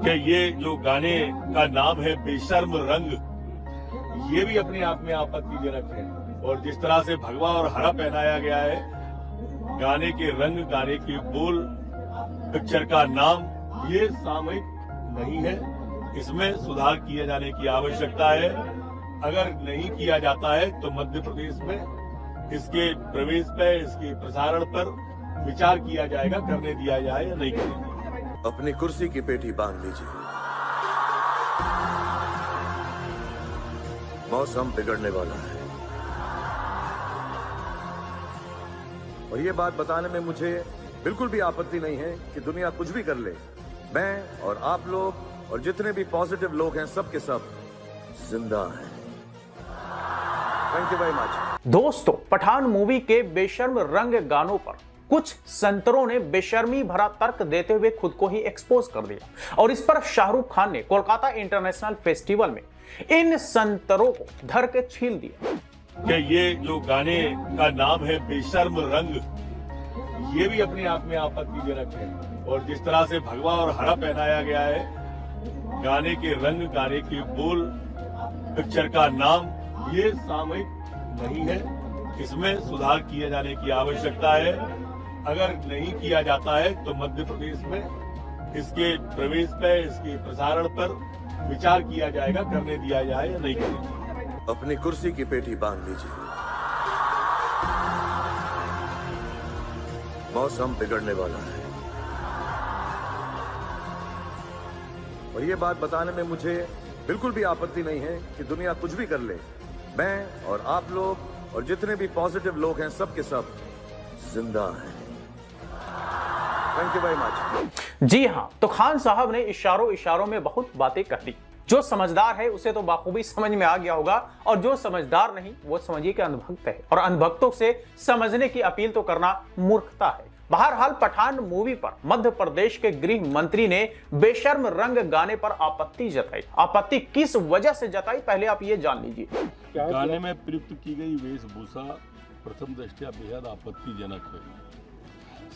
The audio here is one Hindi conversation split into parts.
कि ये जो गाने का नाम है बेशर्म रंग, ये भी अपने आप में आपत्तिजनक है। और जिस तरह से भगवा और हरा पहनाया गया है, गाने के रंग, गाने के बोल, पिक्चर का नाम, ये सामयिक नहीं है। इसमें सुधार किए जाने की आवश्यकता है। अगर नहीं किया जाता है तो मध्य प्रदेश में इसके प्रवेश पर, इसके प्रसारण पर विचार किया जाएगा, करने दिया जाए या नहीं करने दिया। अपनी कुर्सी की पेटी बांध लीजिए, मौसम बिगड़ने वाला है। और ये बात बताने में मुझे बिल्कुल भी आपत्ति नहीं है कि दुनिया कुछ भी कर ले, मैं और आप लोग और जितने भी पॉजिटिव लोग हैं, सब के सब जिंदा हैं। Thank you very much. दोस्तों, पठान मूवी के बेशर्म रंग गानों पर कुछ संतरों ने बेशर्मी भरा तर्क देते हुए खुद को ही एक्सपोज कर दिया और इस पर शाहरुख खान ने कोलकाता इंटरनेशनल फेस्टिवल में इन संतरों को धर के छील दिया कि ये जो गाने का नाम है बेशर्म रंग, ये भी अपने आप में आपत्तिजनक है। और जिस तरह से भगवा और हरा पहनाया गया है, गाने के रंग, गाने के बोल, पिक्चर का नाम, ये सामयिक नहीं है। इसमें सुधार किए जाने की आवश्यकता है। अगर नहीं किया जाता है तो मध्य प्रदेश में इसके प्रवेश पर, इसके प्रसारण पर विचार किया जाएगा, करने दिया जाए या नहीं करने दिया। अपनी कुर्सी की पेटी बांध लीजिए, मौसम बिगड़ने वाला है। और ये बात बताने में मुझे बिल्कुल भी आपत्ति नहीं है कि दुनिया कुछ भी कर ले, मैं और आप लोग और जितने भी पॉजिटिव लोग हैं, सब के सब जिंदा हैं। Thank you very much. जी हां, तो खान साहब ने इशारों इशारों में बहुत बातें कह दी। जो समझदार है उसे तो बाखूबी समझ में आ गया होगा, और जो समझदार नहीं वो समझिए कि अंधभक्त है, और अंधभक्तों से समझने की अपील तो करना मूर्खता है। बहरहाल, पठान मूवी पर मध्य प्रदेश के गृह मंत्री ने बेशर्म रंग गाने पर आपत्ति जताई। आपत्ति किस वजह से जताई, पहले आप ये जान लीजिए। गाने में प्रयुक्त की गई वेशभूषा प्रथम दृष्टया बेहद आपत्तिजनक है।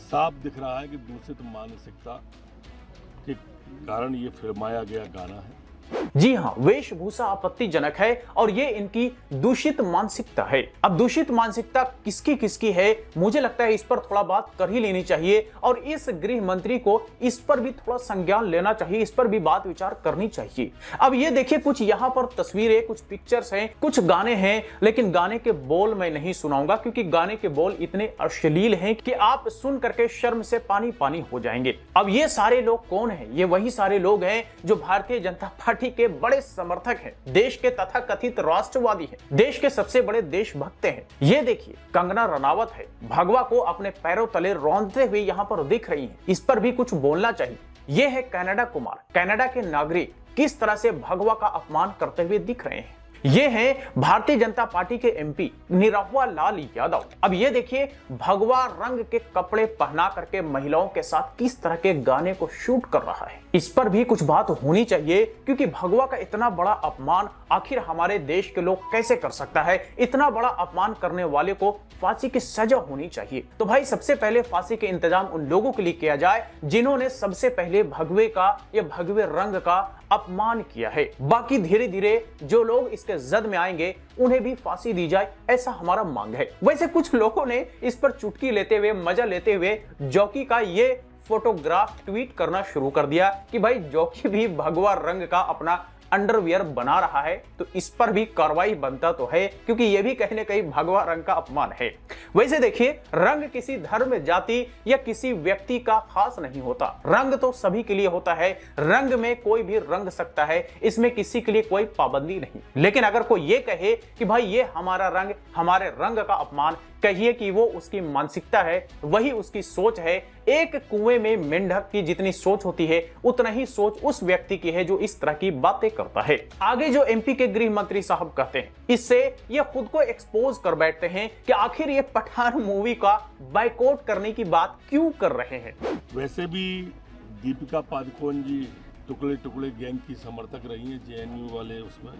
साफ दिख रहा है कि दूषित मानसिकता के कारण ये फिल्माया गया गाना है। जी हां, वेशभूषा आपत्तिजनक है और ये इनकी दूषित मानसिकता है। अब दूषित मानसिकता किसकी किसकी है, मुझे लगता है इस पर थोड़ा बात कर ही लेनी चाहिए, और इस गृह मंत्री को इस पर भी थोड़ा संज्ञान लेना चाहिए, इस पर भी बात विचार करनी चाहिए। अब ये देखिए, कुछ यहाँ पर तस्वीरें, कुछ पिक्चर्स हैं, कुछ गाने हैं, लेकिन गाने के बोल मैं नहीं सुनाऊंगा क्योंकि गाने के बोल इतने अश्लील हैं कि आप सुन करके शर्म से पानी पानी हो जाएंगे। अब ये सारे लोग कौन हैं? ये वही सारे लोग हैं जो भारतीय जनता पार्टी के बड़े समर्थक हैं, देश के तथाकथित राष्ट्रवादी हैं, देश के सबसे बड़े देशभक्त हैं। ये देखिए, कंगना रनावत है, भगवा को अपने पैरों तले रौंदते हुए यहाँ पर दिख रही हैं। इस पर भी कुछ बोलना चाहिए। ये है कनाडा कुमार, कनाडा के नागरिक किस तरह से भगवा का अपमान करते हुए दिख रहे हैं। ये हैं भारतीय जनता पार्टी के एमपी निरहुआ लाल यादव। अब ये देखिए, भगवा रंग के कपड़े पहना करके महिलाओं के साथ किस तरह के गाने को शूट कर रहा है। इस पर भी कुछ बात होनी चाहिए, क्योंकि भगवा का इतना बड़ा अपमान आखिर हमारे देश के लोग कैसे कर सकता है। इतना बड़ा अपमान करने वाले को फांसी की सजा होनी चाहिए। तो भाई, सबसे पहले फांसी के इंतजाम उन लोगों के लिए किया जाए जिन्होंने सबसे पहले भगवे का या भगवे रंग का अपमान किया है। बाकी धीरे धीरे जो लोग इसके जद में आएंगे उन्हें भी फांसी दी जाए, ऐसा हमारा मांग है। वैसे कुछ लोगों ने इस पर चुटकी लेते हुए, मजा लेते हुए जॉकी का ये फोटोग्राफ ट्वीट करना शुरू कर दिया कि भाई जॉकी भी भगवा रंग का अपना अंडरवियर बना रहा है, तो इस पर भी कार्रवाई बनता तो है, क्योंकि यह भी कहीं न कहीं भगवा रंग का अपमान है। वैसे देखिए, रंग किसी धर्म, जाति या किसी व्यक्ति का खास नहीं होता। रंग तो सभी के लिए होता है, रंग में कोई भी रंग सकता है, इसमें किसी के लिए कोई पाबंदी नहीं। लेकिन अगर कोई ये कहे कि भाई ये हमारा रंग, हमारे रंग का अपमान, कहिए कि वो उसकी मानसिकता है, वही उसकी सोच है। एक कुएं में मेंढक की जितनी सोच होती है, उतना ही सोच उस व्यक्ति की है जो इस तरह की बातें करता है। आगे जो एमपी के गृह मंत्री साहब कहते हैं, इससे ये खुद को एक्सपोज कर बैठते हैं कि आखिर ये पठान मूवी का बायकॉट करने की बात क्यों कर रहे हैं। वैसे भी दीपिका पादुकोण जी टुकड़े टुकड़े गैंग की समर्थक रही हैं, जेएनयू वाले उसमें,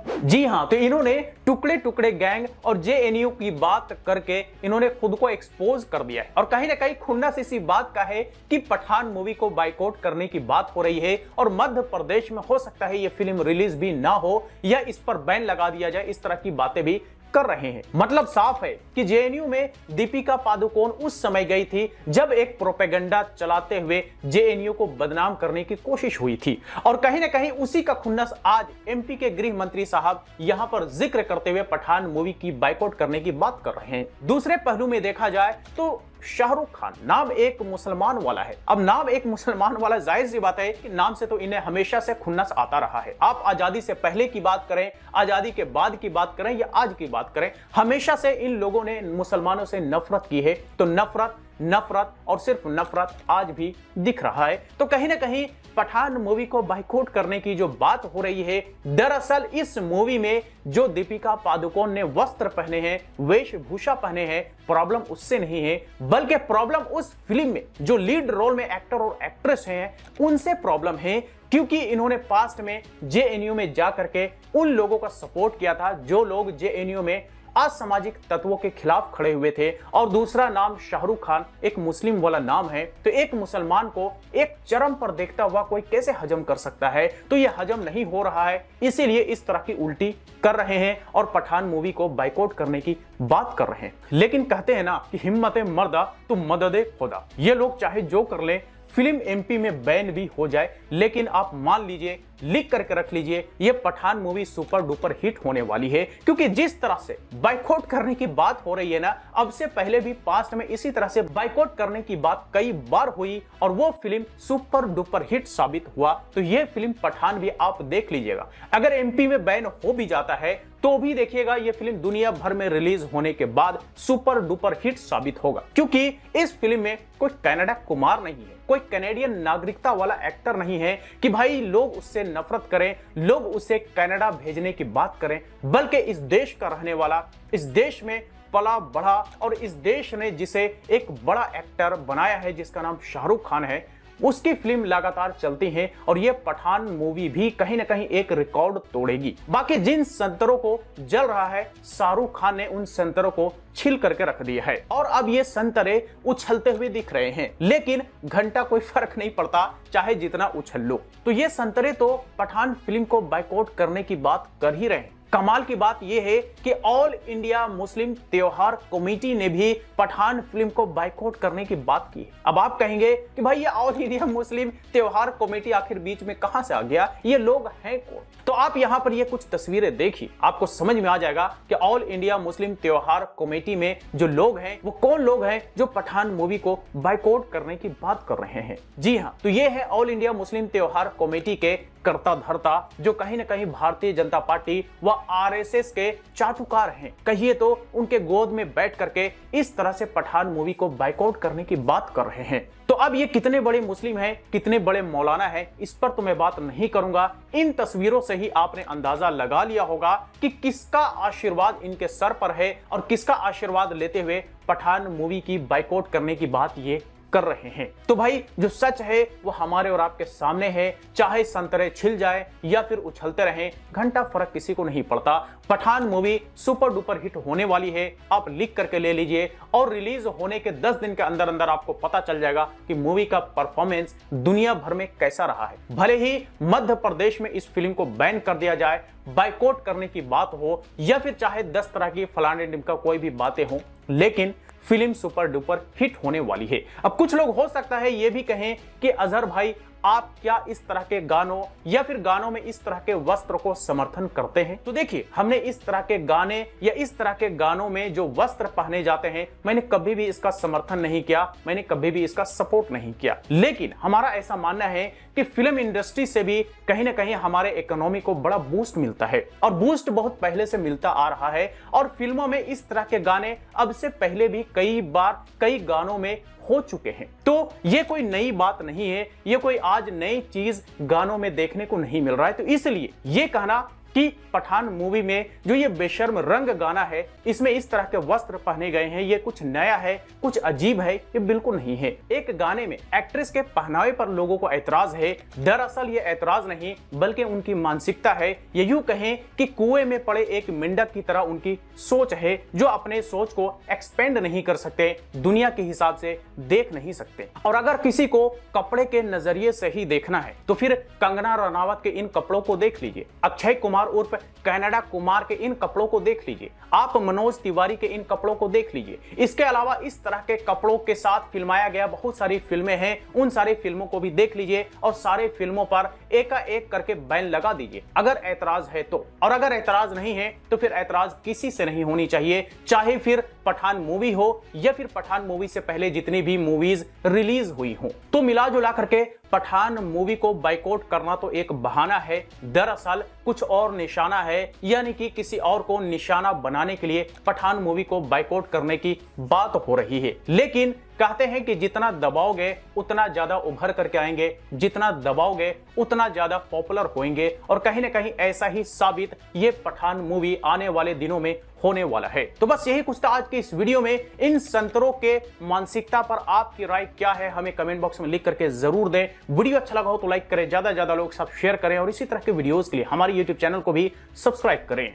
जी हां, तो इन्होंने टुकड़े टुकड़े गैंग और जेएनयू की बात करके इन्होंने खुद को एक्सपोज कर दिया है। और कहीं ना कहीं खुन्नस इसी बात का है कि पठान मूवी को बाइकआउट करने की बात हो रही है और मध्य प्रदेश में हो सकता है ये फिल्म रिलीज भी ना हो या इस पर बैन लगा दिया जाए, इस तरह की बातें भी कर रहे हैं। मतलब साफ है कि जेएनयू में दीपिका पादुकोण उस समय गई थी जब एक प्रोपेगेंडा चलाते हुए जेएनयू को बदनाम करने की कोशिश हुई थी और कहीं ना कहीं उसी का खुन्नस आज एमपी के गृह मंत्री साहब यहां पर जिक्र करते हुए पठान मूवी की बाइकआउट करने की बात कर रहे हैं। दूसरे पहलू में देखा जाए तो शाहरुख खान नाम एक मुसलमान वाला है। अब नाम एक मुसलमान वाला, जाहिर सी बात है कि नाम से तो इन्हें हमेशा से खुन्नस आता रहा है। आप आजादी से पहले की बात करें, आजादी के बाद की बात करें या आज की बात करें, हमेशा से इन लोगों ने मुसलमानों से नफरत की है। तो नफरत नफरत और सिर्फ नफरत आज भी दिख रहा है। तो कहीं ना कहीं पठान मूवी को बाइकआउट करने की जो बात हो रही है, दरअसल इस मूवी में जो दीपिका पादुकोण ने वस्त्र पहने हैं, वेशभूषा पहने हैं, प्रॉब्लम उससे नहीं है, बल्कि प्रॉब्लम उस फिल्म में जो लीड रोल में एक्टर और एक्ट्रेस हैं उनसे प्रॉब्लम है, क्योंकि इन्होंने पास्ट में जेएनयू में जाकर के उन लोगों का सपोर्ट किया था जो लोग जेएनयू में असामाजिक तत्वों के खिलाफ खड़े हुए थे। और दूसरा नाम शाहरुख खान एक मुस्लिम वाला नाम है, तो एक मुसलमान को एक चरम पर देखता हुआ कोई कैसे हजम कर सकता है? तो ये हजम नहीं हो रहा है, इसीलिए इस तरह की उल्टी कर रहे हैं और पठान मूवी को बाइकआउट करने की बात कर रहे हैं। लेकिन कहते हैं ना कि हिम्मत मर्दा तो मदद खुदा। ये लोग चाहे जो कर लें, फिल्म एमपी में बैन भी हो जाए, लेकिन आप मान लीजिए, लिख करके रख लीजिए, ये Pathaan movie super duper hit होने वाली है। क्योंकि जिस तरह से बाइकआउट करने की बात हो रही है ना, अब से पहले भी पास्ट में इसी तरह से बाइकआउट करने की बात कई बार हुई और वो फिल्म सुपर डुपर हिट साबित हुआ। तो ये फिल्म पठान भी आप देख लीजिएगा, अगर एमपी में बैन हो भी जाता है तो भी देखिएगा ये फिल्म दुनिया भर में रिलीज होने के बाद सुपर डुपर हिट साबित होगा। क्योंकि इस फिल्म में कोई कनाडा कुमार नहीं है, कोई कैनेडियन नागरिकता वाला एक्टर नहीं है कि भाई लोग उससे नफरत करें, लोग उसे कनाडा भेजने की बात करें, बल्कि इस देश का रहने वाला, इस देश में पला बढ़ा और इस देश ने जिसे एक बड़ा एक्टर बनाया है जिसका नाम शाहरुख खान है, उसकी फिल्म लगातार चलती है और ये पठान मूवी भी कहीं ना कहीं एक रिकॉर्ड तोड़ेगी। बाकी जिन संतरों को जल रहा है, शाहरुख खान ने उन संतरों को छिल करके रख दिया है और अब ये संतरे उछलते हुए दिख रहे हैं, लेकिन घंटा कोई फर्क नहीं पड़ता चाहे जितना उछल लो। तो ये संतरे तो पठान फिल्म को बाइकआउट करने की बात कर ही रहे हैं। कमाल की बात यह है कि ऑल इंडिया मुस्लिम त्योहार कमेटी ने भी पठान फिल्म को बाइकआउट करने की बात की है। अब आप कहेंगे कि भाई ये ऑल इंडिया मुस्लिम त्योहार कमेटी आखिर बीच में कहां से आ गया, ये लोग हैं कौन? तो आप यहां पर ये कुछ तस्वीरें देखिए, आपको समझ में आ जाएगा कि ऑल इंडिया मुस्लिम त्योहार कमेटी में जो लोग हैं वो कौन लोग हैं जो पठान मूवी को बाइकआउट करने की बात कर रहे हैं। जी हाँ, तो ये है ऑल इंडिया मुस्लिम त्योहार कमेटी के कर्ता धर्ता, जो कहीं ना कहीं भारतीय जनता पार्टी व आरएसएस के चाटुकार हैं। कहिए तो उनके गोद में बैठ करके इस तरह से पठान मूवी को बाइकआउट करने की बात कर रहे हैं। तो अब ये कितने बड़े मुस्लिम हैं, कितने बड़े मौलाना हैं, इस पर तो मैं बात नहीं करूंगा। इन तस्वीरों से ही आपने अंदाजा लगा लिया होगा कि किसका आशीर्वाद इनके सर पर है और किसका आशीर्वाद लेते हुए पठान मूवी की बाइकआउट करने की बात ये कर रहे हैं। तो भाई जो सच है वो हमारे और आपके सामने है, चाहे संतरे छिल जाए या फिर उछलते रहें, घंटा फर्क किसी को नहीं पड़ता। Pathaan movie super duper hit होने वाली है, आप लिख करके ले लीजिए और रिलीज होने के 10 दिन के अंदर अंदर आपको पता चल जाएगा कि मूवी का परफॉर्मेंस दुनिया भर में कैसा रहा है। भले ही मध्य प्रदेश में इस फिल्म को बैन कर दिया जाए, बाइकआउट करने की बात हो या फिर चाहे 10 तरह की फलाने ढिमका कोई भी बातें हो, लेकिन फिल्म सुपर डुपर हिट होने वाली है। अब कुछ लोग हो सकता है ये भी कहें कि अजहर भाई आप क्या इस तरह के गानों या फिर गानों में इस तरह के वस्त्र को समर्थन करते हैं? तो देखिए, हमने इस तरह के गाने या इस तरह के गानों में जो वस्त्र पहने जाते हैं, मैंने कभी भी इसका समर्थन नहीं किया, मैंने कभी भी इसका सपोर्ट नहीं किया। लेकिन हमारा ऐसा मानना है कि फिल्म इंडस्ट्री से भी कहीं ना कहीं हमारे इकोनॉमी को बड़ा बूस्ट मिलता है और बूस्ट बहुत पहले से मिलता आ रहा है। और फिल्मों में इस तरह के गाने अब से पहले भी कई बार कई गानों में हो चुके हैं। तो ये कोई नई बात नहीं है, ये कोई आज नई चीज गानों में देखने को नहीं मिल रहा है। तो इसलिए ये कहना कि पठान मूवी में जो ये बेशर्म रंग गाना है, इसमें इस तरह के वस्त्र पहने गए हैं, ये कुछ नया है, कुछ अजीब है, ये बिल्कुल नहीं है। एक गाने में एक्ट्रेस के पहनावे पर लोगों को ऐतराज है। दरअसल ये ऐतराज नहीं बल्कि उनकी मानसिकता है। ये यूं कहें कि कुएं में पड़े एक मेंढक की तरह उनकी सोच है, जो अपने सोच को एक्सपेंड नहीं कर सकते, दुनिया के हिसाब से देख नहीं सकते। और अगर किसी को कपड़े के नजरिए से ही देखना है तो फिर कंगना रनावत के इन कपड़ों को देख लीजिए, अक्षय कुमार उर्फ कनाडा कुमार के इन कपड़ों को देख लीजिए, आप मनोज तिवारी के इन कपड़ों को देख लीजिए। इसके अलावा इस तरह के कपड़ों के साथ फिल्माया गया बहुत सारी फिल्में हैं, उन सारी फिल्मों को भी देख लीजिए और सारे फिल्मों पर एकाएक करके बैन लगा दीजिए अगर ऐतराज है तो। और अगर ऐतराज नहीं है तो फिर ऐतराज किसी से नहीं होनी चाहिए, चाहे फिर पठान मूवी हो या फिर पठान मूवी से पहले जितनी भी मूवीज रिलीज हुई हो। तो मिला जुला करके पठान मूवी को बाइकआउट करना तो एक बहाना है, दरअसल कुछ और निशाना है, यानी कि किसी और को निशाना बनाने के लिए पठान मूवी को बाइकआउट करने की बात हो रही है। लेकिन कहते हैं कि जितना दबाओगे उतना ज्यादा उभर करके आएंगे, जितना दबाओगे उतना ज्यादा पॉपुलर होंगे, और कहीं ना कहीं ऐसा ही साबित ये पठान मूवी आने वाले दिनों में होने वाला है। तो बस यही कुछ था आज के इस वीडियो में। इन संतरों के मानसिकता पर आपकी राय क्या है हमें कमेंट बॉक्स में लिख करके जरूर दें। वीडियो अच्छा लगा हो तो लाइक करें, ज्यादा से ज्यादा लोग सब शेयर करें और इसी तरह के वीडियोस के लिए हमारे YouTube चैनल को भी सब्सक्राइब करें।